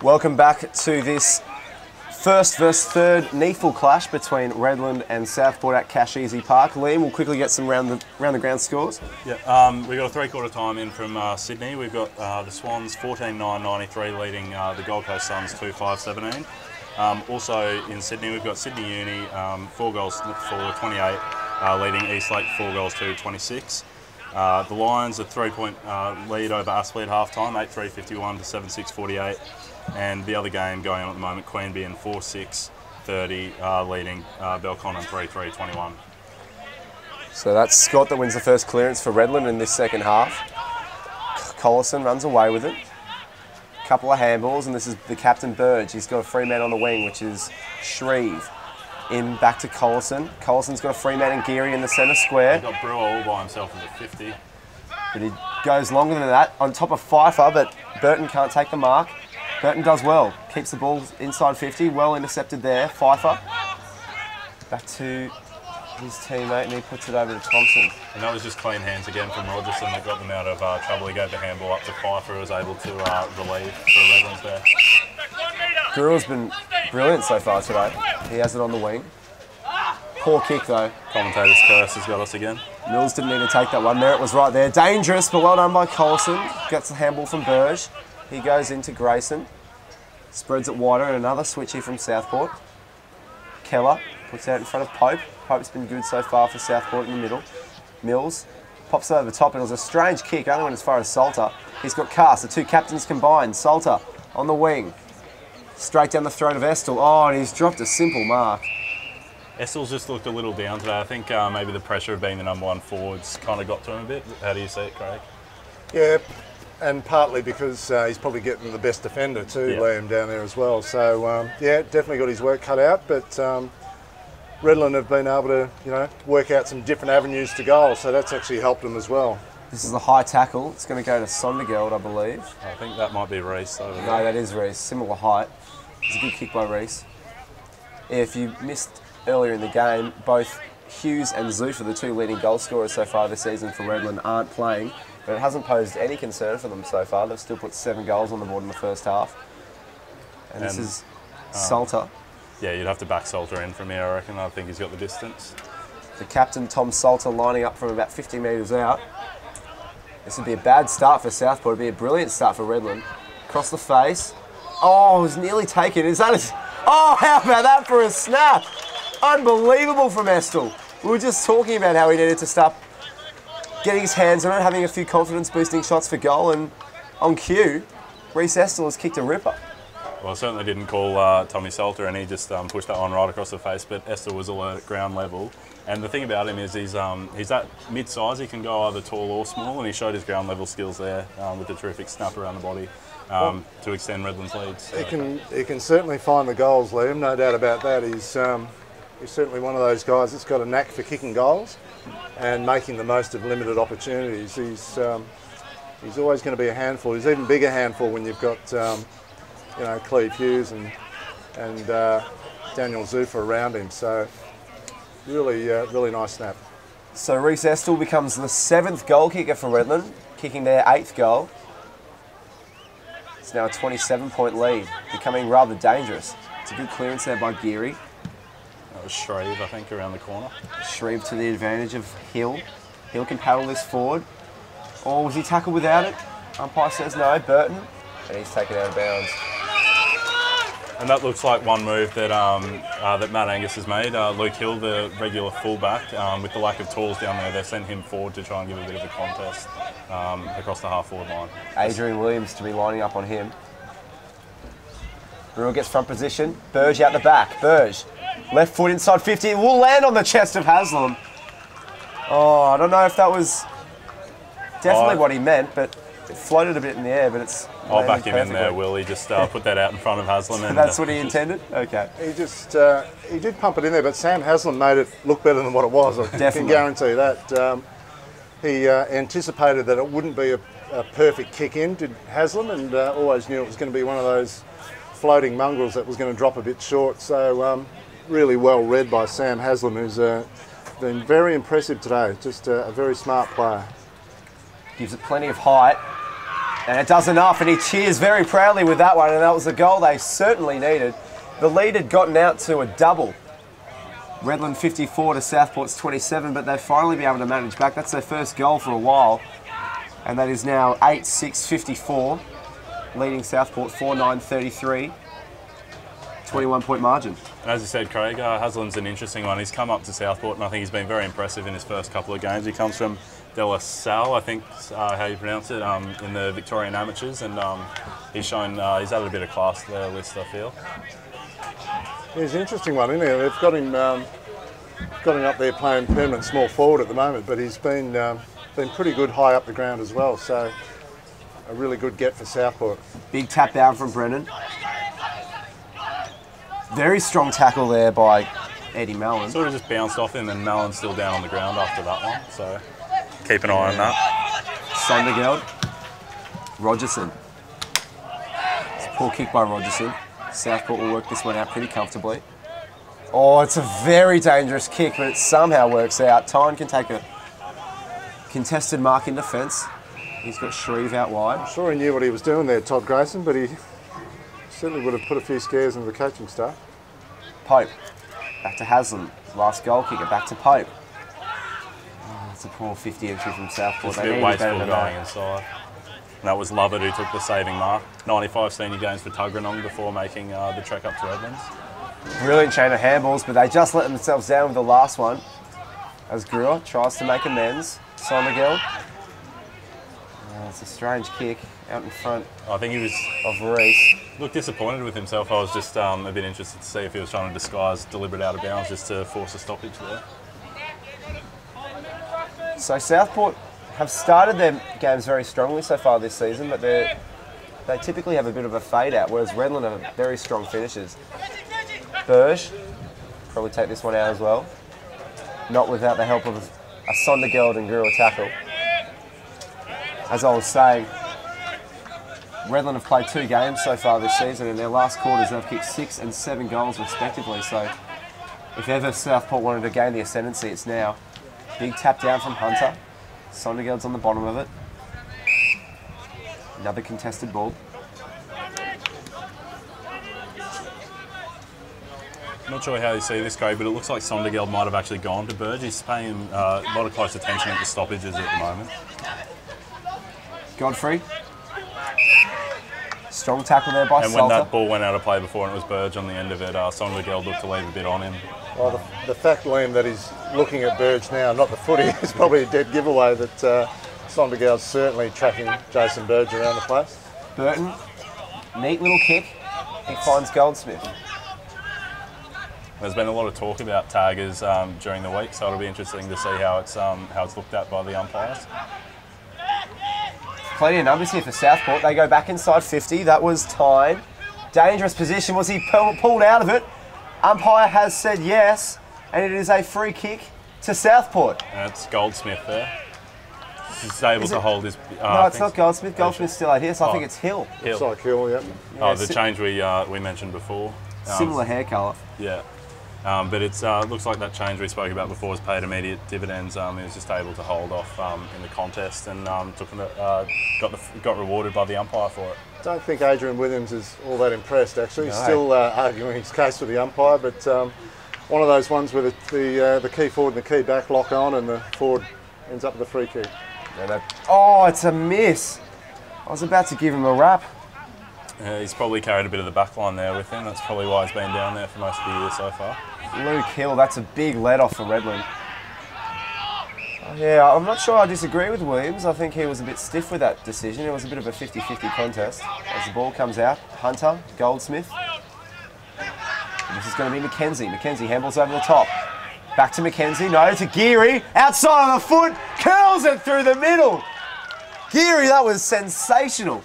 Welcome back to this first versus third NEAFL clash between Redland and Southport at Casheezi Park. Liam, we'll quickly get some round the ground scores. Yeah, we've got a three-quarter time in from Sydney. We've got the Swans 14-9-93 leading the Gold Coast Suns 2-5-17. Also in Sydney, we've got Sydney Uni 4 goals for 28, leading Eastlake 4 goals to 26. The Lions a 3-point lead over Aspley at half-time, 8-3-51 to 7-6-48. And the other game going on at the moment, Queanbeyan 4-6-30, leading Belconnen 3-3-21. So that's Scott that wins the first clearance for Redland in this second half. Collison runs away with it. Couple of handballs, and this is the captain Burge. He's got a free man on the wing, which is Shreve. In back to Collison. Collison's got a free man and Geary in the centre square. He's got Brewer all by himself at 50. But he goes longer than that on top of Pfeiffer, but Burton can't take the mark. Burton does well, keeps the ball inside 50, well intercepted there. Pfeiffer back to his teammate and he puts it over to Thompson. And that was just clean hands again from Rogerson that got them out of trouble. He gave the handball up to Pfeiffer, who was able to relieve for Redlands there. Guru's been brilliant so far today. He has it on the wing. Poor kick though. Commentator's curse has got us again. Mills didn't need to take that one. Merritt was right there. Dangerous, but well done by Collison. Gets the handball from Burge. He goes into Grayson. Spreads it wider and another switchy from Southport. Keller puts it out in front of Pope. Pope's been good so far for Southport in the middle. Mills pops it over the top. It was a strange kick, only went as far as Salter. He's got Cast, the two captains combined. Salter on the wing. Straight down the throat of Estill. Oh, and he's dropped a simple mark. Estill's just looked a little down today. I think maybe the pressure of being the number one forwards kind of got to him a bit. How do you see it, Craig? Yeah, and partly because he's probably getting the best defender too, yeah. Liam, down there as well. So, yeah, definitely got his work cut out, but Redland have been able to, work out some different avenues to goal, so that's actually helped them as well. This is a high tackle. It's going to go to Sondergeld, I believe. I think that might be Reese over there. No, that is Reese. Similar height. It's a good kick by Reese. If you missed earlier in the game, both Hughes and Zufa, the two leading goal scorers so far this season for Redland, aren't playing, but it hasn't posed any concern for them so far. They've still put 7 goals on the board in the first half. And this is Salter. Yeah, you'd have to back Salter in from here, I reckon. I think he's got the distance. The captain, Tom Salter, lining up from about 50 metres out. This would be a bad start for Southport. It would be a brilliant start for Redland. Across the face. Oh, it was nearly taken. Is that oh, how about that for a snap? Unbelievable from Estill. We were just talking about how he needed to start getting his hands on it, having a few confidence-boosting shots for goal, and on cue, Reece Estill has kicked a ripper. Well, I certainly didn't call Tommy Salter, and he just pushed that one right across the face, but Estill was alert at ground level. And the thing about him is he's that mid-size. He can go either tall or small, and he showed his ground level skills there with a terrific snap around the body to extend Redland's lead. So. He can certainly find the goals, Liam, no doubt about that. He's certainly one of those guys that's got a knack for kicking goals and making the most of limited opportunities. He's always going to be a handful. He's an even bigger handful when you've got Cleve Hughes and Daniel Zufa around him. So really nice snap. So Reece Estill becomes the 7th goal kicker for Redland, kicking their 8th goal. It's now a 27-point lead, becoming rather dangerous. It's a good clearance there by Geary. That was Shreve, I think, around the corner. Shreve to the advantage of Hill. Hill can paddle this forward. Or was he tackled without it? Umpire says no, Burton. And he's taken out of bounds. And that looks like one move that that Matt Angus has made. Luke Hill, the regular fullback, with the lack of tools down there, they've sent him forward to try and give a bit of a contest across the half-forward line. Adrian Williams to be lining up on him. Brewer gets front position. Burge out the back. Burge. Left foot inside 50. It will land on the chest of Haslam. Oh, I don't know if that was definitely what he meant, but it floated a bit in the air, but it's... I'll back him in there, Will. He just put that out in front of Haslam. And that's what he intended? Okay. He did pump it in there, but Sam Haslam made it look better than what it was. I can guarantee that. He anticipated that it wouldn't be a perfect kick in, did Haslam, and always knew it was going to be one of those floating mongrels that was going to drop a bit short. So really well read by Sam Haslam, who's been very impressive today. Just a very smart player. Gives it plenty of height. And it does enough, and he cheers very proudly with that one, and that was the goal they certainly needed. The lead had gotten out to a double. Redland 54 to Southport's 27, but they've finally been able to manage back. That's their first goal for a while, and that is now 8-6-54, leading Southport 4-9-33, 21-point margin. And as you said, Craig, Haslam's an interesting one. He's come up to Southport, and I think he's been very impressive in his first couple of games. He comes from De La Salle, I think is how you pronounce it, in the Victorian Amateurs, and he's shown he's added a bit of class to their list, I feel. He's an interesting one, isn't he? They've got him up there playing permanent small forward at the moment, but he's been pretty good high up the ground as well, so a really good get for Southport. Big tap down from Brennan. Very strong tackle there by Eddie Mallon. Sort of just bounced off him, and Mallon's still down on the ground after that one, so keep an eye on that. Sondergeld. Rogerson. It's a poor kick by Rogerson. Southport will work this one out pretty comfortably. Oh, it's a very dangerous kick, but it somehow works out. Tyne can take a contested mark in defence. He's got Shreve out wide. I'm sure he knew what he was doing there, Todd Grayson, but he certainly would have put a few scares into the coaching staff. Pope. Back to Haslam. Last goal kicker. Back to Pope. Oh, it's a poor 50 entry from Southport. It's a bit wasteful going inside. And that was Lovett who took the saving mark. 95 senior games for Tuggeranong before making the trek up to Redlands. Brilliant chain of handballs, but they just let themselves down with the last one. As Brewer tries to make amends. Sondergeld. Oh, it's a strange kick out in front. I think he was of Reese. Looked disappointed with himself. I was just a bit interested to see if he was trying to disguise deliberate out of bounds just to force a stoppage there. So Southport have started their games very strongly so far this season, but they typically have a bit of a fade out, whereas Redland have very strong finishes. Burge probably take this one out as well. Not without the help of a Sondergeld and Guru tackle. As I was saying, Redland have played 2 games so far this season, and in their last quarters they've kicked 6 and 7 goals respectively, so if ever Southport wanted to gain the ascendancy, it's now. Big tap down from Hunter. Sondergeld's on the bottom of it. Another contested ball. Not sure how you see this, Craig, but it looks like Sondergeld might have actually gone to Burge. He's paying a lot of close attention at the stoppages at the moment. Godfrey. Strong tackle there by And when that ball went out of play before and it was Burge on the end of it, Sondergeld looked to leave a bit on him. Well, the fact, Liam, that he's looking at Burge now, not the footy, is probably a dead giveaway that Sondergeld's certainly tracking Jason Burge around the place. Burton, neat little kick. He finds Goldsmith. There's been a lot of talk about taggers during the week, so it'll be interesting to see how it's looked at by the umpires. Plenty of numbers here for Southport. They go back inside 50. That was Tyne. Dangerous position. Was he pulled out of it? Umpire has said yes, and it is a free kick to Southport. And it's Goldsmith there. He's able to hold his... no, it's not Goldsmith. Goldsmith's still out here, so I think it's Hill. Looks like Hill, yeah. Oh, the change we mentioned before. Similar hair colour. Yeah. But it looks like that change we spoke about before has paid immediate dividends. He was just able to hold off in the contest and got rewarded by the umpire for it. I don't think Adrian Williams is all that impressed, actually. He's still arguing his case with the umpire, but one of those ones where the key forward and the key back lock on and the forward ends up with a free kick. Oh, it's a miss. I was about to give him a rap. He's probably carried a bit of the back line there with him. That's probably why he's been down there for most of the year so far. Luke Hill, that's a big let-off for Redland. Yeah, I'm not sure I disagree with Williams. I think he was a bit stiff with that decision. It was a bit of a 50-50 contest. As the ball comes out, Hunter, Goldsmith. And this is going to be McKenzie. McKenzie handballs over the top. Back to McKenzie, no, to Geary. Outside of the foot, curls it through the middle. Geary, that was sensational.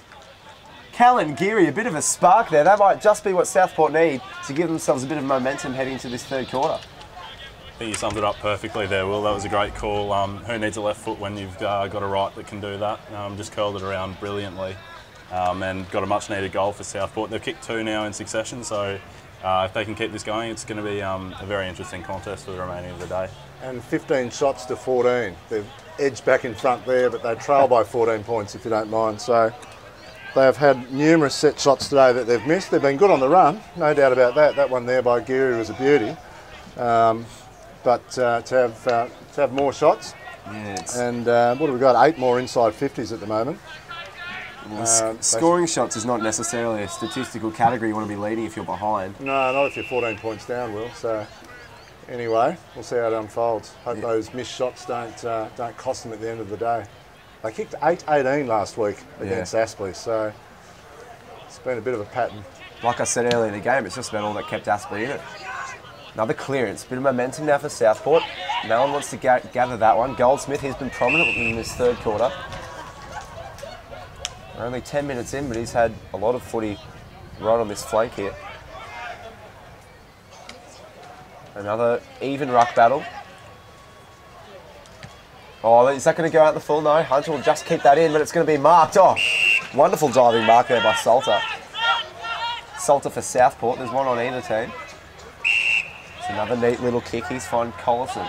Callan, Geary, a bit of a spark there. That might just be what Southport need to give themselves a bit of momentum heading into this third quarter. I think you summed it up perfectly there, Will. That was a great call. Who needs a left foot when you've got a right that can do that? Just curled it around brilliantly and got a much needed goal for Southport. They've kicked 2 now in succession, so if they can keep this going, it's going to be a very interesting contest for the remaining of the day. And 15 shots to 14. They've edged back in front there, but they trail by 14 points, if you don't mind. So They've had numerous set shots today that they've missed. They've been good on the run, no doubt about that. That one there by Geary was a beauty. But to have more shots, and what have we got? 8 more inside 50s at the moment. Scoring shots is not necessarily a statistical category you want to be leading if you're behind. No, not if you're 14 points down, Will. So anyway, we'll see how it unfolds. Hope those missed shots don't cost them at the end of the day. They kicked 8-18 last week against Aspley, so it's been a bit of a pattern. Like I said earlier in the game, it's just about all that kept Aspley in it. Another clearance, bit of momentum now for Southport. No one wants to gather that one. Goldsmith, he's been prominent in this third quarter. We're only 10 minutes in, but he's had a lot of footy right on this flank here. Another even ruck battle. Oh, is that going to go out the full? No, Hunter will just keep that in, but it's going to be marked. Oh, wonderful diving mark there by Salter. Salter for Southport. There's one on either team. It's another neat little kick. He's fine. Collison.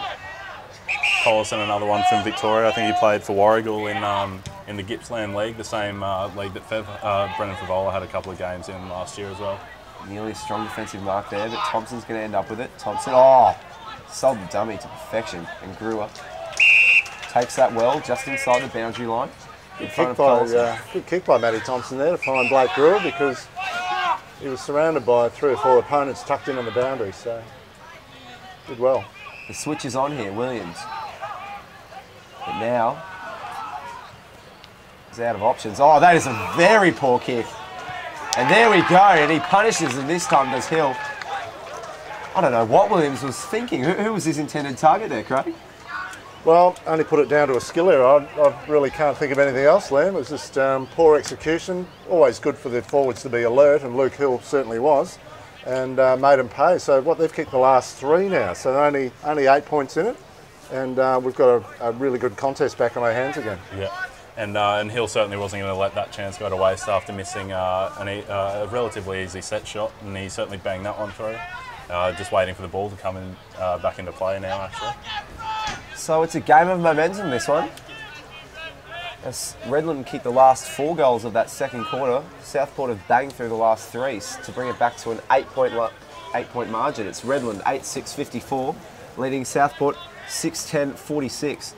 Collison, another one from Victoria. I think he played for Warragul in the Gippsland League, the same league that Brendan Favola had a couple of games in last year as well. Nearly a strong defensive mark there, but Thompson's going to end up with it. Thompson, oh, sold the dummy to perfection. And Brewer takes that well, just inside the boundary line. Good kick by Matty Thompson there to find Blake Brewer, because he was surrounded by 3 or 4 opponents tucked in on the boundary, so did well. The switch is on here, Williams. But now, he's out of options. Oh, that is a very poor kick. And there we go, and he punishes, and this time does Hill. I don't know what Williams was thinking. Who was his intended target there, Craig? Well, only put it down to a skill error. I really can't think of anything else, Liam. It was just poor execution. Always good for the forwards to be alert, and Luke Hill certainly was, and made them pay. So they've kicked the last 3 now, so only 8 points in it, and we've got a really good contest back on our hands again. Yeah, and Hill certainly wasn't going to let that chance go to waste after missing a relatively easy set shot, and he certainly banged that one through. Just waiting for the ball to come in, back into play now, actually. So it's a game of momentum, this one. As Redland kicked the last 4 goals of that second quarter, Southport have banged through the last 3 to bring it back to an 8-point margin. It's Redland 8-6-54, leading Southport 6-10-46.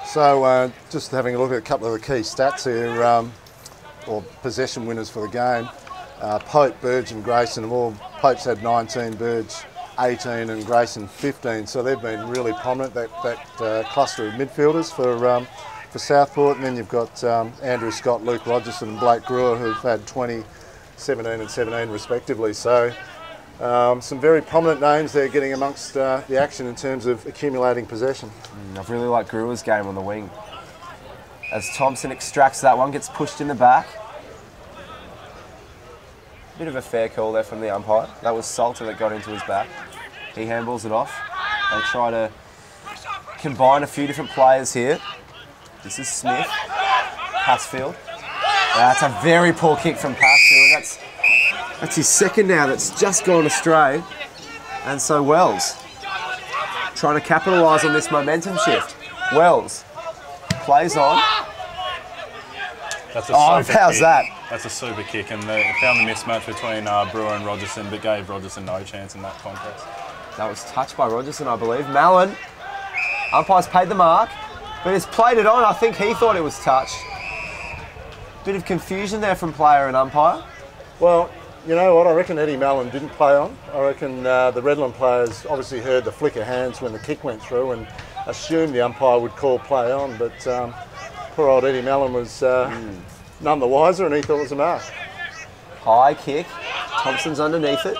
So just having a look at a couple of the key stats here, or possession winners for the game. Pope, Burge and Grayson have all, Pope's had 19, Burge 18 and Grayson 15, so they've been really prominent, that cluster of midfielders for Southport. And then you've got Andrew Scott, Luke Rogerson and Blake Brewer, who've had 20, 17 and 17 respectively. So some very prominent names there getting amongst the action in terms of accumulating possession. I've really liked Brewer's game on the wing. As Thompson extracts that one, gets pushed in the back. Bit of a fair call there from the umpire. That was Salter that got into his back. He handballs it off. They try to combine a few different players here. This is Smith. Passfield. That's a very poor kick from Passfield. That's his second now that's just gone astray. And so Wells trying to capitalise on this momentum shift. Wells plays on. That's a how's that? That's a super kick, and they found the mismatch between Brewer and Rogerson, but gave Rogerson no chance in that contest. That was touched by Rogerson, I believe. Mallon, umpire's paid the mark, but he's played it on. I think he thought it was touched. Bit of confusion there from player and umpire. Well, you know what? I reckon Eddie Mallon didn't play on. I reckon the Redland players obviously heard the flick of hands when the kick went through and assumed the umpire would call play on, but poor old Eddie Mallon was none the wiser, and he thought it was a mark. High kick. Thompson's underneath it.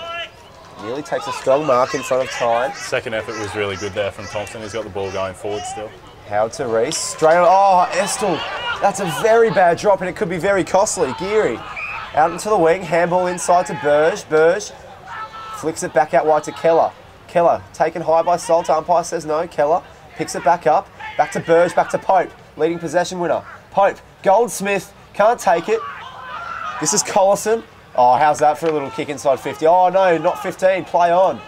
Nearly takes a strong mark in front of Tyne. Second effort was really good there from Thompson. He's got the ball going forward still. Howard to Reese. Straight on. Oh, Estel. That's a very bad drop, and it could be very costly. Geary out into the wing. Handball inside to Burge. Burge flicks it back out wide to Keller. Keller taken high by Salter. Umpire says no. Keller picks it back up. Back to Burge. Back to Pope. Leading possession winner. Pope. Goldsmith. Can't take it. This is Collison. Oh, how's that for a little kick inside 50? Oh, no, not 15. Play on.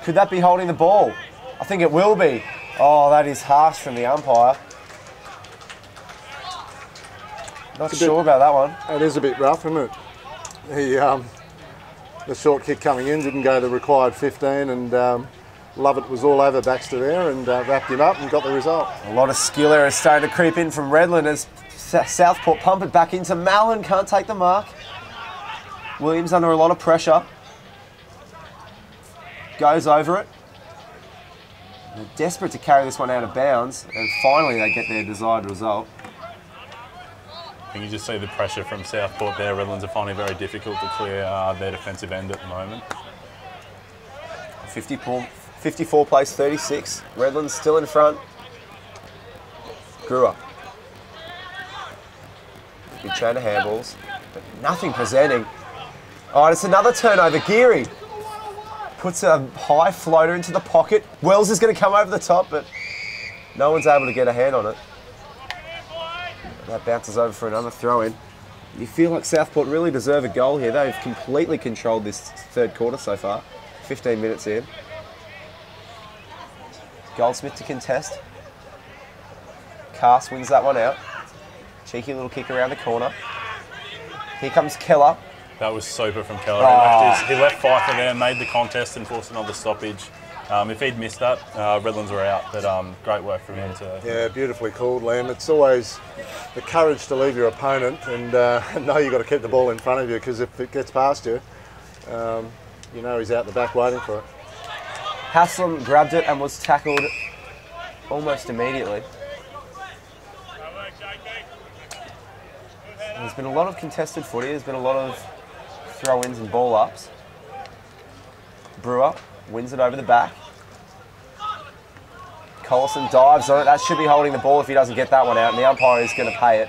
Could that be holding the ball? I think it will be. Oh, that is harsh from the umpire. Not sure about that one. It is a bit rough, isn't it? The short kick coming in didn't go the required 15, and Lovett was all over Baxter there and wrapped him up and got the result. A lot of skill there is starting to creep in from Redland as Southport pump it back into Mallon. Can't take the mark. Williams under a lot of pressure. Goes over it. They're desperate to carry this one out of bounds, and finally they get their desired result. I think you just see the pressure from Southport there. Redlands are finding it very difficult to clear their defensive end at the moment. 54 plays 36. Redlands still in front. Greer. Big chain of handballs, but nothing presenting. Oh, and it's another turnover. Geary puts a high floater into the pocket. Wells is going to come over the top, but no one's able to get a hand on it. That bounces over for another throw-in. You feel like Southport really deserve a goal here. They've completely controlled this third quarter so far. 15 minutes in. Goldsmith to contest. Cast wins that one out. Cheeky little kick around the corner. Here comes Keller. That was super from Keller. Oh. He left Pfeiffer there, made the contest and forced another stoppage. If he'd missed that, Redlands were out, but great work from him to... Yeah, beautifully called, Liam. It's always the courage to leave your opponent and know you've got to keep the ball in front of you, because if it gets past you, you know he's out the back waiting for it. Haslam grabbed it and was tackled almost immediately. There's been a lot of contested footy. There's been a lot of throw-ins and ball-ups. Brewer wins it over the back. Collison dives on it. That should be holding the ball if he doesn't get that one out, and the umpire is going to pay it.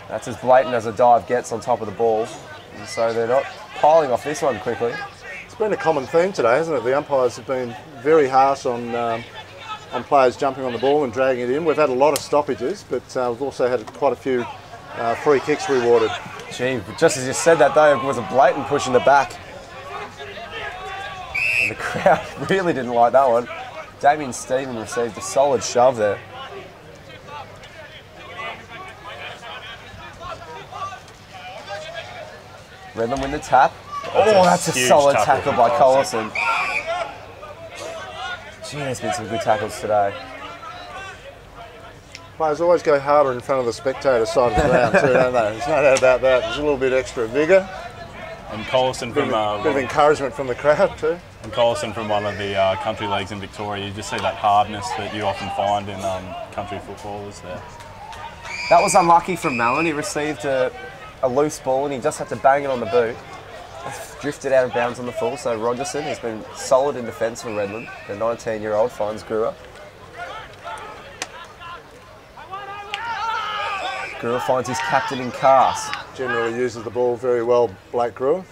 That's as blatant as a dive gets on top of the ball. And so they're not piling off this one quickly. It's been a common theme today, hasn't it? The umpires have been very harsh on players jumping on the ball and dragging it in. We've had a lot of stoppages, but we've also had quite a few free kicks rewarded. Gee, just as you said that though, it was a blatant push in the back. And the crowd really didn't like that one. Damien Stephen received a solid shove there. Redland win the tap. That's a solid tackle by Collison. Gee, there's been some good tackles today. Players always go harder in front of the spectator side of the ground too, don't they? There's no doubt about that. There's a little bit extra vigour. And Collison from... a bit of encouragement from the crowd too. And Collison from one of the country leagues in Victoria. You just see that hardness that you often find in country footballers there. That was unlucky from Mallon. He received a loose ball and he just had to bang it on the boot. Drifted out of bounds on the full, so Rogerson has been solid in defence for Redland. The 19-year-old finds Greer. Greer finds his captain in Cast. Generally uses the ball very well, Blake Greer.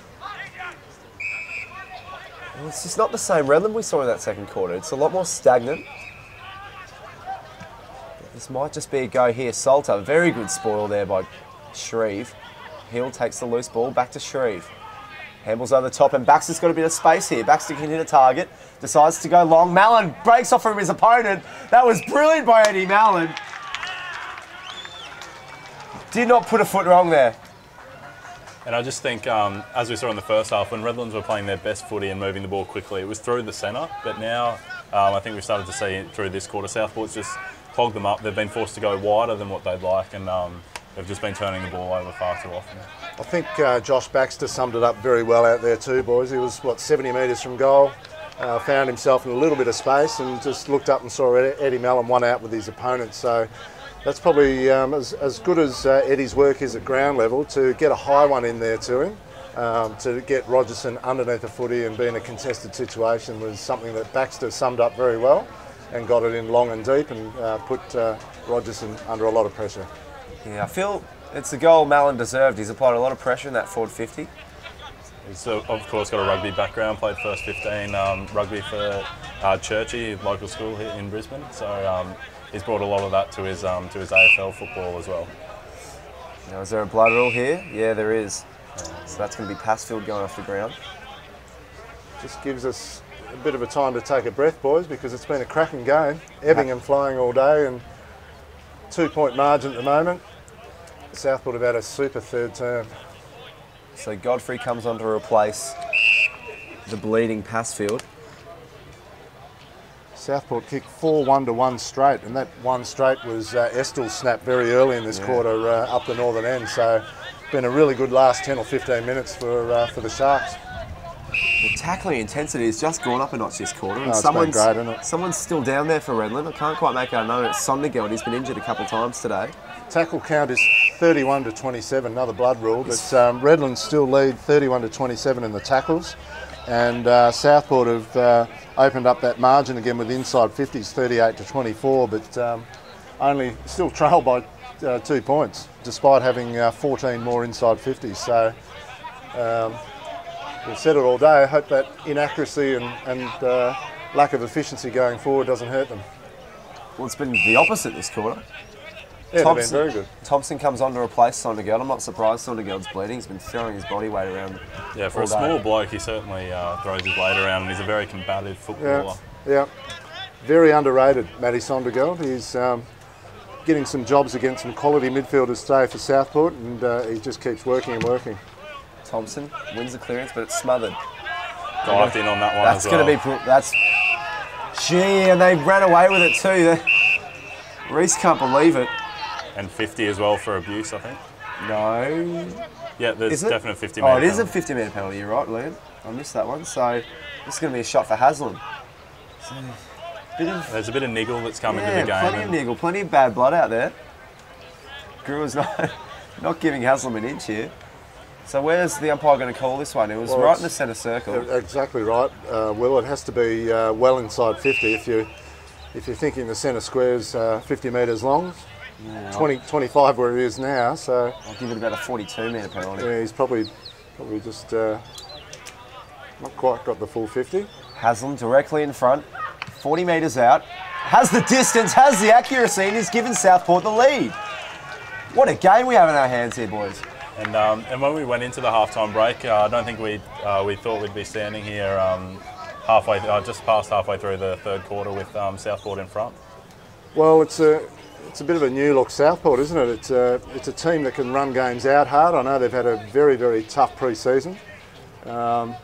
Well, it's just not the same Redland we saw in that second quarter. It's a lot more stagnant. This might just be a go here. Salter, very good spoil there by Shreve. Hill takes the loose ball, back to Shreve. Handballs over the top, and Baxter's got a bit of space here. Baxter can hit a target, decides to go long. Mallon breaks off from his opponent. That was brilliant by Eddie Mallon. Did not put a foot wrong there. And I just think, as we saw in the first half, when Redlands were playing their best footy and moving the ball quickly, it was through the centre. But now, I think we've started to see through this quarter, Southport's just clogged them up. They've been forced to go wider than what they'd like, and they've just been turning the ball over far too often. I think Josh Baxter summed it up very well out there too, boys. He was, 70 metres from goal, found himself in a little bit of space and just looked up and saw Eddie Mallon one out with his opponent. So that's probably as good as Eddie's work is at ground level, to get a high one in there to him, to get Rogerson underneath the footy and be in a contested situation was something that Baxter summed up very well and got it in long and deep and put Rogerson under a lot of pressure. Yeah, I feel it's the goal Mallon deserved. He's applied a lot of pressure in that forward 50. He's of course got a rugby background, played first 15 rugby for Churchie, local school here in Brisbane. So he's brought a lot of that to his AFL football as well. Now, is there a blood rule here? Yeah, there is. So that's going to be Passfield going off the ground. Just gives us a bit of a time to take a breath, boys, because it's been a cracking game. Ebbing and flying all day, and 2-point margin at the moment. Southport have had a super third term. So Godfrey comes on to replace the bleeding Passfield. Southport kicked 4-1 to one straight, and that one straight was Estel's snap very early in this quarter up the northern end. So been a really good last 10 or 15 minutes for the Sharks. The tackling intensity has just gone up a notch this quarter, and It's been great, isn't it? someone's still down there for Redland. I can't quite make out. I know it's Sondergeld. He's been injured a couple of times today. Tackle count is 31 to 27, another blood rule, but Redland still lead 31 to 27 in the tackles, and Southport have opened up that margin again with inside 50s, 38 to 24, but only still trail by 2 points, despite having 14 more inside 50s. So we've said it all day. I hope that inaccuracy and lack of efficiency going forward doesn't hurt them. Well, it's been the opposite this quarter. Yeah, they've been very good. Thompson comes on to replace Sondergeld. I'm not surprised Sondergeld's bleeding. He's been throwing his body weight around. Yeah, for a small bloke, he certainly throws his weight around, and he's a very combative footballer. Yeah. Very underrated, Matty Sondergeld. He's getting some jobs against some quality midfielders today for Southport, and he just keeps working and working. Thompson Wins the clearance, but it's smothered. Dived in on that one as well. That's going to be... That's... Gee, and they ran away with it too. Reece can't believe it. And 50 as well for abuse, I think. No. Yeah, there's definite 50 metre. Oh, it is a 50 metre penalty, you're right, Liam. I missed that one. So this is going to be a shot for Haslam. So, there's a bit of niggle that's come into the game. Plenty of niggle, plenty of bad blood out there. Brewer's not giving Haslam an inch here. So where's the umpire going to call this one? It was right in the centre circle. Exactly right, Will. It has to be well inside 50. If you're thinking the centre square's 50 metres long, 25 where it is now. So I'll give it about a 42 metre penalty. Yeah, he's probably just not quite got the full 50. Haslam directly in front, 40 metres out, has the distance, has the accuracy, and he's given Southport the lead. What a game we have in our hands here, boys. And when we went into the halftime break, I don't think we thought we'd be standing here just past halfway through the third quarter with Southport in front. Well, it's a bit of a new look Southport, isn't it? It's a team that can run games out hard. I know they've had a very, very tough pre-season, and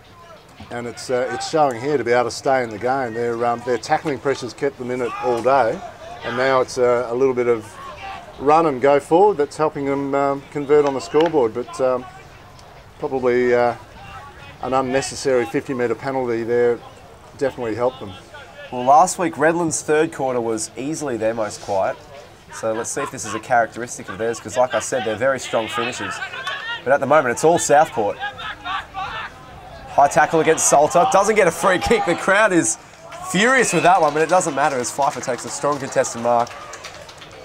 it's showing here to be able to stay in the game. Their tackling pressures kept them in it all day, and now it's a little bit of run and go forward that's helping them convert on the scoreboard, but probably an unnecessary 50 metre penalty there definitely helped them. Well, last week Redland's third quarter was easily their most quiet, so let's see if this is a characteristic of theirs, because like I said, they're very strong finishers, but at the moment it's all Southport. High tackle against Salter, doesn't get a free kick. The crowd is furious with that one, but it doesn't matter as Pfeiffer takes a strong contested mark.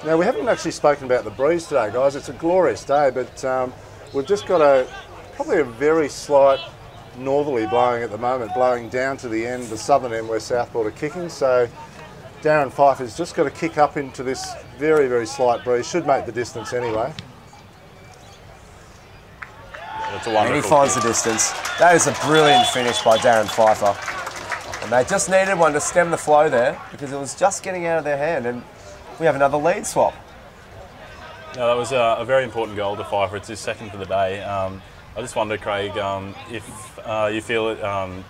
Now, we haven't actually spoken about the breeze today, guys. It's a glorious day, but we've just got probably a very slight northerly blowing at the moment, blowing down to the end, the southern end where Southport are kicking. So Darren Pfeiffer's just got to kick up into this very, very slight breeze. Should make the distance anyway. It's a wonderful and he finds the distance. That is a brilliant finish by Darren Pfeiffer. And they just needed one to stem the flow there, because it was just getting out of their hand. And we have another lead swap. No, that was a very important goal to Pfeiffer. It's his second for the day. I just wonder, Craig, if you feel it,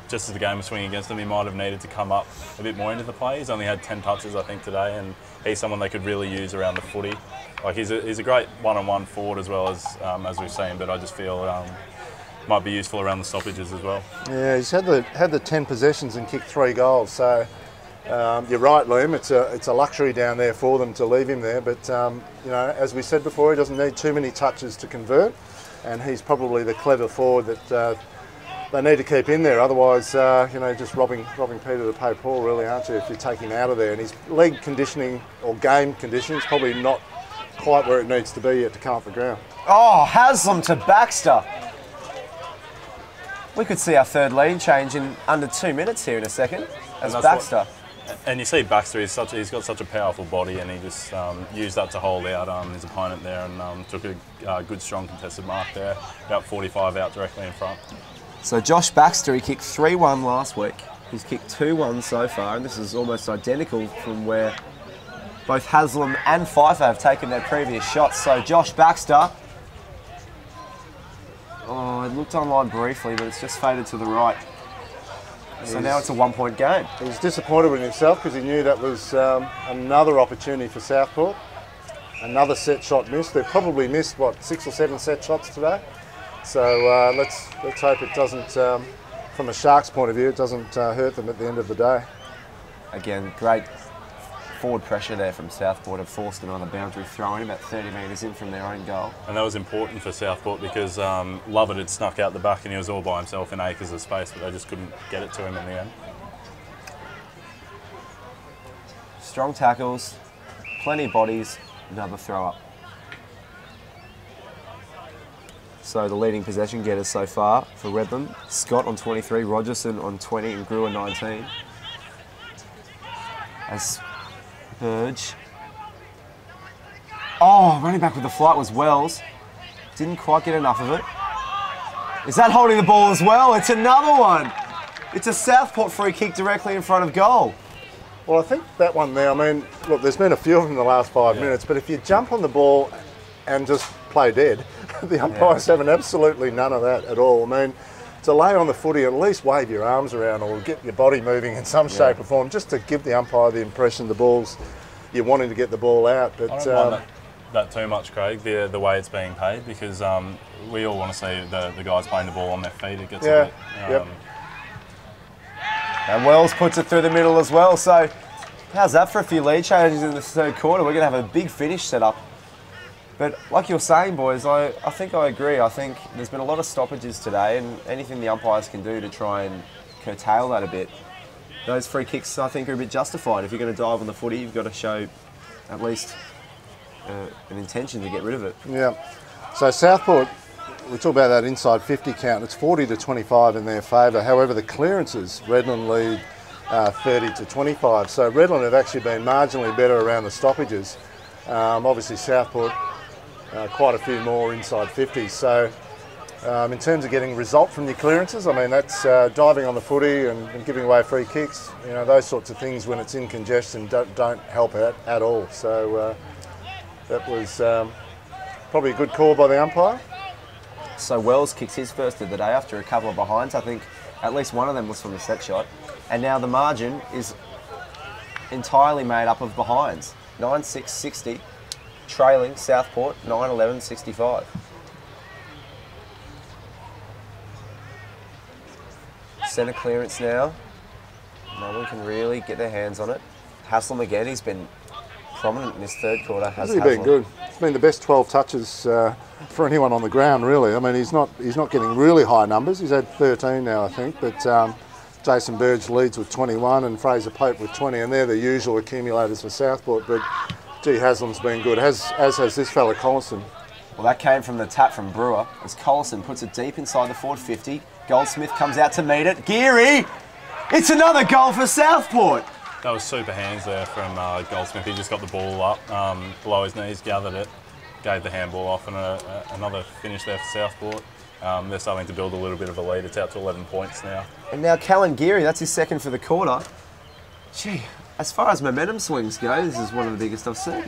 just as the game was swinging against him, he might have needed to come up a bit more into the play. He's only had 10 touches, I think, today, and he's someone they could really use around the footy. Like he's a great one-on-one forward as well as we've seen, but I just feel might be useful around the stoppages as well. Yeah, he's had the 10 possessions and kicked 3 goals, so. You're right, Liam. It's a luxury down there for them to leave him there. But you know, as we said before, he doesn't need too many touches to convert, and he's probably the clever forward that they need to keep in there. Otherwise, you know, just robbing Peter to pay Paul, really, aren't you? If you take him out of there, and his leg conditioning or game conditioning is probably not quite where it needs to be yet to come off the ground. Oh, Haslam to Baxter. We could see our third lead change in under 2 minutes here in a second as Baxter. And you see Baxter, he's got such a powerful body, and he just used that to hold out his opponent there, and took a good, strong contested mark there, about 45 out directly in front. So Josh Baxter, he kicked 3-1 last week. He's kicked 2-1 so far, and this is almost identical from where both Haslam and Pfeiffer have taken their previous shots. So Josh Baxter I looked online briefly, but it's just faded to the right. So now it's a 1 point game. He's disappointed with himself because he knew that was another opportunity for Southport. Another set shot missed. They've probably missed, what, 6 or 7 set shots today? So let's hope it doesn't, from a Sharks point of view, it doesn't hurt them at the end of the day. Again, great forward pressure there from Southport, have forced another boundary throw in about 30 metres in from their own goal. And that was important for Southport because Lovett had snuck out the back and he was all by himself in acres of space, but they just couldn't get it to him in the end. Strong tackles, plenty of bodies, another throw up. So the leading possession getters so far for Redland, Scott on 23, Rogerson on 20 and Greer 19. As Burge. Oh, running back with the flight was Wells. Didn't quite get enough of it. Is that holding the ball as well? It's another one. It's a Southport free kick directly in front of goal. Well, I think that one there, I mean, look, there's been a few of them in the last 5 minutes, but if you jump on the ball and just play dead, the umpires having absolutely none of that at all. I mean, to lay on the footy, at least wave your arms around or get your body moving in some shape or form, just to give the umpire the impression the ball's, you're wanting to get the ball out. But I don't mind that too much, Craig, the way it's being paid, because we all want to see the guys playing the ball on their feet. It gets a bit... And Wells puts it through the middle as well. So how's that for a few lead changes in the third quarter? We're going to have a big finish set up. But like you're saying, boys, I think I agree. I think there's been a lot of stoppages today, and anything the umpires can do to try and curtail that a bit. Those free kicks, I think, are a bit justified. If you're going to dive on the footy, you've got to show at least an intention to get rid of it. Yeah. So Southport, we talk about that inside 50 count. It's 40 to 25 in their favour. However, the clearances, Redland lead 30 to 25. So Redland have actually been marginally better around the stoppages. Obviously, Southport, quite a few more inside 50s. So in terms of getting result from your clearances, I mean, that's diving on the footy and giving away free kicks. You know, those sorts of things when it's in congestion don't help out at all. So that was probably a good call by the umpire. So Wells kicks his first of the day after a couple of behinds. I think at least one of them was from the set shot. And now the margin is entirely made up of behinds. 9-6-60, trailing Southport 9-11-65. Centre clearance now. No one can really get their hands on it. Haslam again, he's been prominent in this third quarter. Has he been good? It's been the best 12 touches for anyone on the ground, really. I mean, he's not getting really high numbers. He's had 13 now, I think, but Jason Burge leads with 21 and Fraser Pope with 20, and they're the usual accumulators for Southport. But gee, Haslam's been good, as has this fella Collison. Well, that came from the tap from Brewer as Collison puts it deep inside the forward 50. Goldsmith comes out to meet it. Geary! It's another goal for Southport! That was super hands there from Goldsmith. He just got the ball up below his knees, gathered it, gave the handball off, and another finish there for Southport. They're starting to build a little bit of a lead. It's out to 11 points now. And now Callan Geary, that's his second for the quarter. Gee, as far as momentum swings go, this is one of the biggest I've seen.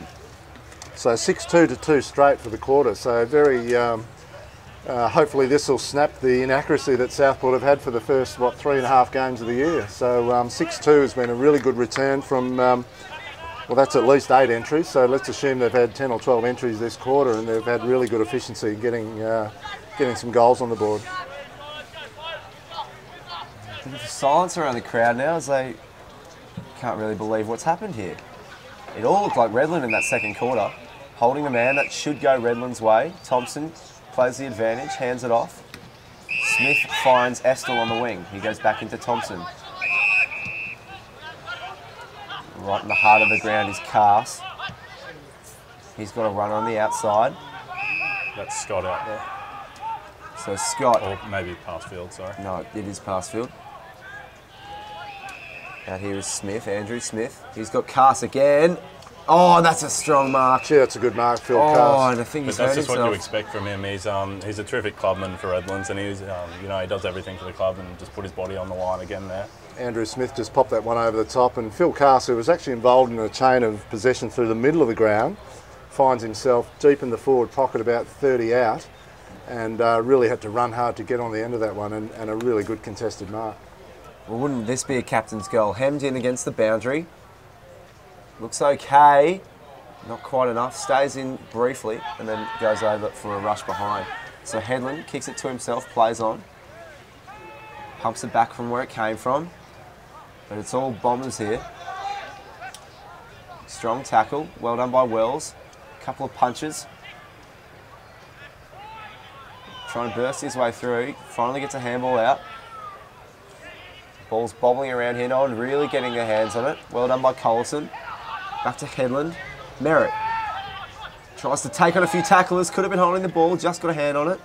So 6-2 to 2 straight for the quarter. So very, hopefully this will snap the inaccuracy that Southport have had for the first, 3.5 games of the year. So 6-2 has been a really good return from, well, that's at least 8 entries. So let's assume they've had 10 or 12 entries this quarter, and they've had really good efficiency getting some goals on the board. Bit of silence around the crowd now as they can't really believe what's happened here. It all looked like Redland in that second quarter. Holding the man, that should go Redland's way. Thompson plays the advantage, hands it off. Smith finds Estel on the wing. He goes back into Thompson. Right in the heart of the ground is Cass. He's got a run on the outside. That's Scott out there. So Scott... Or maybe past field, sorry. No, it is past field. Out here is Smith, Andrew Smith. He's got Cass again. Oh, that's a strong mark. Yeah, that's a good mark, Phil Cass. Oh, and I think he's hurt himself. That's just what you expect from him. He's a terrific clubman for Redlands, and he's he does everything for the club and just put his body on the line again there. Andrew Smith just popped that one over the top, and Phil Cass, who was actually involved in a chain of possession through the middle of the ground, finds himself deep in the forward pocket, about 30 out, and really had to run hard to get on the end of that one, and a really good contested mark. Well, wouldn't this be a captain's goal? Hemmed in against the boundary. Looks okay. Not quite enough. Stays in briefly and then goes over for a rush behind. So Headland kicks it to himself, plays on. Pumps it back from where it came from. But it's all Bombers here. Strong tackle. Well done by Wells. Couple of punches. Trying to burst his way through. Finally gets a handball out. Ball's bobbling around here. No one really getting their hands on it. Well done by Collison. Back to Headland. Merritt. Tries to take on a few tacklers. Could have been holding the ball. Just got a hand on it.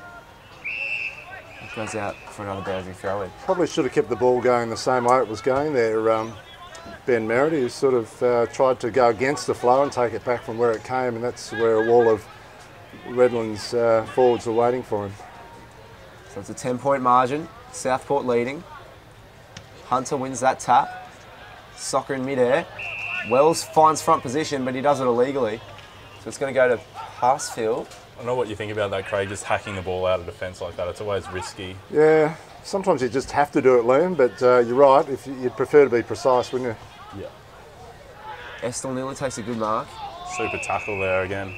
It goes out for another boundary throw in. Probably should have kept the ball going the same way it was going there. Ben Merritt, who sort of tried to go against the flow and take it back from where it came, and that's where a wall of Redlands forwards were waiting for him. So it's a 10-point margin. Southport leading. Hunter wins that tap. Soccer in midair. Wells finds front position, but he does it illegally. So it's going to go to Passfield. I don't know what you think about that, Craig, just hacking the ball out of defence like that. It's always risky. Yeah, sometimes you just have to do it, Liam, but you're right. If you'd prefer to be precise, wouldn't you? Yeah. Estel nearly takes a good mark. Super tackle there again.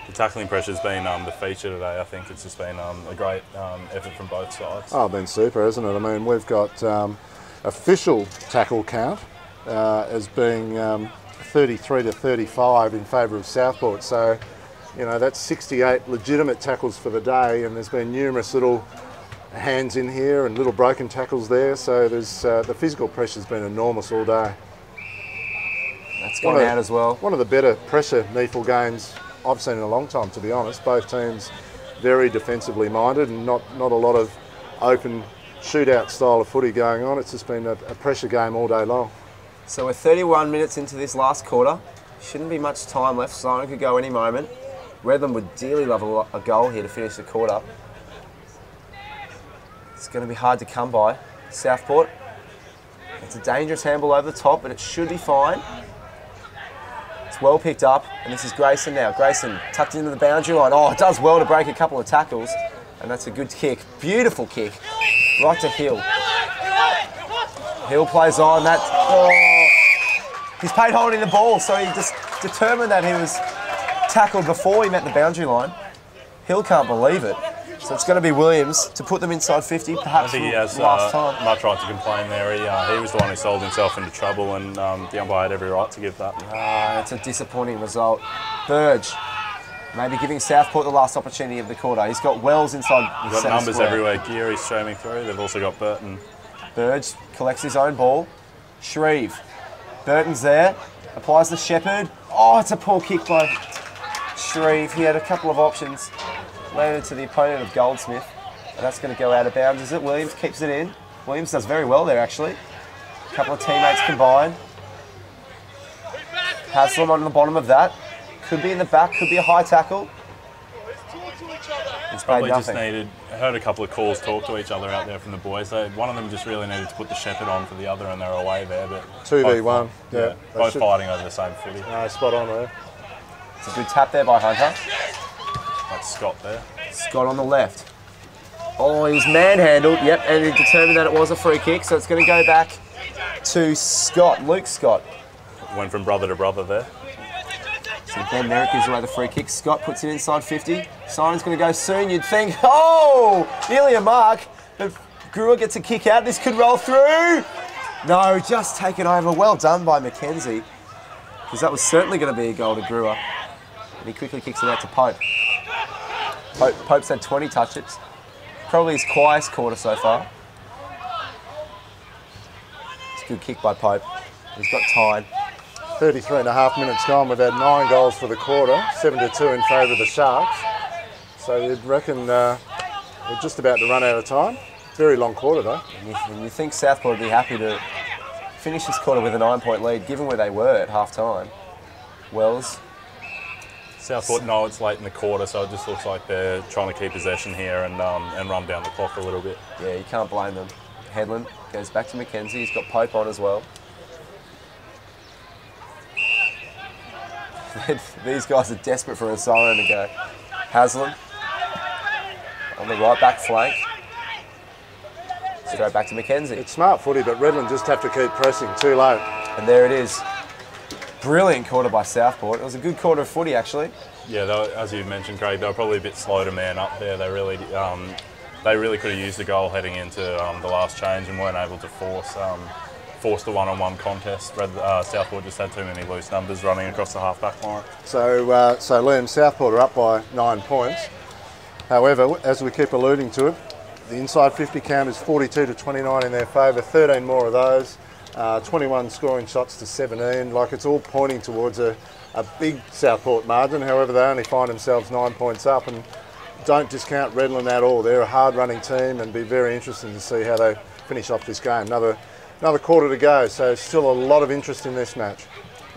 The tackling pressure's been the feature today. I think it's just been a great effort from both sides. Oh, been super, hasn't it? I mean, we've got official tackle count as being 33 to 35 in favour of Southport. So, you know, that's 68 legitimate tackles for the day, and there's been numerous little hands in here and little broken tackles there. So there's the physical pressure's been enormous all day. That's gone out as well. One of the better pressure NEAFL games I've seen in a long time, to be honest. Both teams very defensively minded and not a lot of open shootout style of footy going on. It's just been a pressure game all day long. So we're 31 minutes into this last quarter. Shouldn't be much time left. Siren could go any moment. Redland would dearly love a goal here to finish the quarter. It's going to be hard to come by. Southport. It's a dangerous handball over the top, but it should be fine. It's well picked up, and this is Grayson now. Grayson tucked into the boundary line. Oh, it does well to break a couple of tackles, and that's a good kick. Beautiful kick. Right to Hill. Hill plays on. He's paid holding the ball, so he just determined that he was tackled before he met the boundary line. Hill can't believe it. So it's going to be Williams to put them inside 50, perhaps I think he has last time. much right to complain there. He was the one who sold himself into trouble, and the umpire had every right to give that. That's a disappointing result. Burge, maybe giving Southport the last opportunity of the quarter. He's got Wells inside the He's got numbers square. everywhere. Geary's streaming through. They've also got Burton. Burge collects his own ball. Shreve. Burton's there. Applies the Shepherd. Oh, it's a poor kick by Shreve. He had a couple of options. Landed to the opponent of Goldsmith. And that's going to go out of bounds, is it? Williams keeps it in. Williams does very well there, actually. A couple of teammates combined. Haslam on the bottom of that. Could be in the back, could be a high tackle. It's Probably made just nothing. needed. I heard a couple of calls talk to each other out there from the boys. One of them just really needed to put the shepherd on for the other, and they were away there. But 2v1. Yeah. Both fighting over the same footy. No, spot on there. It's a good tap there by Hunter. That's Scott there. Scott on the left. Oh, he was manhandled. Yep, and he determined that it was a free kick, so it's going to go back to Scott, Luke Scott. Went from brother to brother there. So Ben Merrick gives away the free kick. Scott puts it inside 50. Siren's going to go soon, you'd think. Oh, nearly a mark. But Brewer gets a kick out. This could roll through. No, just taken over. Well done by Mackenzie, because that was certainly going to be a goal to Brewer. And he quickly kicks it out to Pope. Pope's had 20 touches. Probably his quietest quarter so far. It's a good kick by Pope. He's got tied. 33 and a half minutes gone. We've had 9 goals for the quarter, 7-2 in favour of the Sharks. So you'd reckon we're just about to run out of time. Very long quarter though. And you think Southport would be happy to finish this quarter with a 9-point lead, given where they were at half time. Wells. Southport know it's late in the quarter, so it just looks like they're trying to keep possession here and run down the clock a little bit. Yeah, you can't blame them. Headland goes back to Mackenzie. He's got Pope on as well. These guys are desperate for a siren to go. Haslam. on the right back flank. Straight back to Mackenzie. It's smart footy, but Redland just have to keep pressing too late. And there it is. Brilliant quarter by Southport. It was a good quarter of footy, actually. Yeah, as you mentioned, Craig, they were probably a bit slow to man up there. They really could have used the goal heading into the last change and weren't able to force the one-on-one contest. Southport just had too many loose numbers running across the half-back line. So Liam, Southport are up by 9 points. However, as we keep alluding to it, the inside 50 count is 42 to 29 in their favour, 13 more of those, 21 scoring shots to 17. Like, it's all pointing towards a big Southport margin. However, they only find themselves 9 points up, and don't discount Redland at all. They're a hard-running team, and be very interesting to see how they finish off this game. Another quarter to go, so still a lot of interest in this match.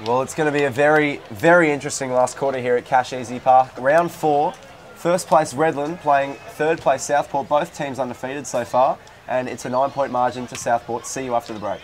Well, it's going to be a very, very interesting last quarter here at Casheezi Park. Round 4. First place Redland playing third place Southport, both teams undefeated so far, and it's a 9-point margin to Southport. See you after the break.